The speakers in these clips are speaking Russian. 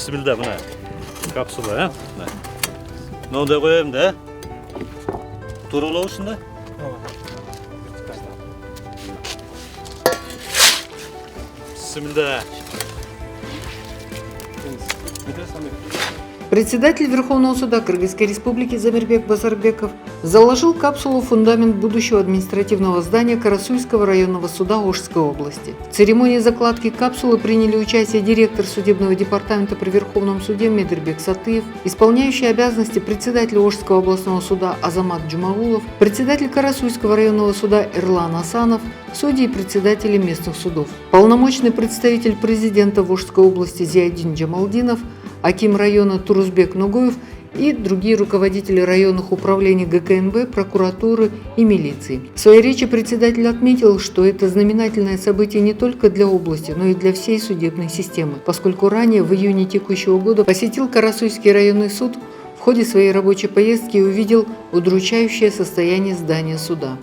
Bismillah buna. Kapsula ha. Ne oldu koyayım da? Turulu olsun da. Bismillah. Председатель Верховного суда Кыргызской республики Замирбек Базарбеков заложил капсулу в фундамент будущего административного здания Карасуйского районного суда Ошской области. В церемонии закладки капсулы приняли участие директор судебного департамента при Верховном суде Медербек Сатыев, исполняющий обязанности председателя Ошского областного суда Азамат Джумагулов, председатель Карасуйского районного суда Эрлан Асанов, судьи и председатели местных судов. Полномочный представитель президента в Ошской области Зиадин Джамалдинов, аким района Турузбек Нугоев и другие руководители районных управлений ГКНБ, прокуратуры и милиции. В своей речи председатель отметил, что это знаменательное событие не только для области, но и для всей судебной системы, поскольку ранее в июне текущего года посетил Карасуйский районный суд в ходе своей рабочей поездки и увидел удручающее состояние здания суда.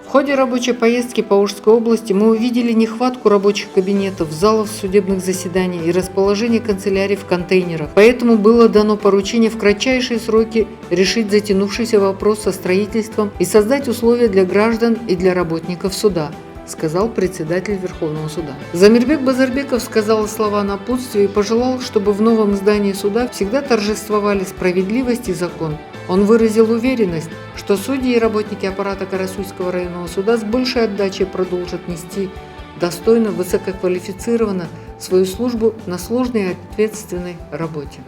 В ходе рабочей поездки по Ошской области мы увидели нехватку рабочих кабинетов, залов судебных заседаний и расположение канцелярий в контейнерах. Поэтому было дано поручение в кратчайшие сроки решить затянувшийся вопрос со строительством и создать условия для граждан и для работников суда, сказал председатель Верховного суда. Замирбек Базарбеков сказал слова напутствия и пожелал, чтобы в новом здании суда всегда торжествовали справедливость и закон. Он выразил уверенность, что судьи и работники аппарата Карасуйского районного суда с большей отдачей продолжат нести достойно, высококвалифицированно свою службу на сложной и ответственной работе.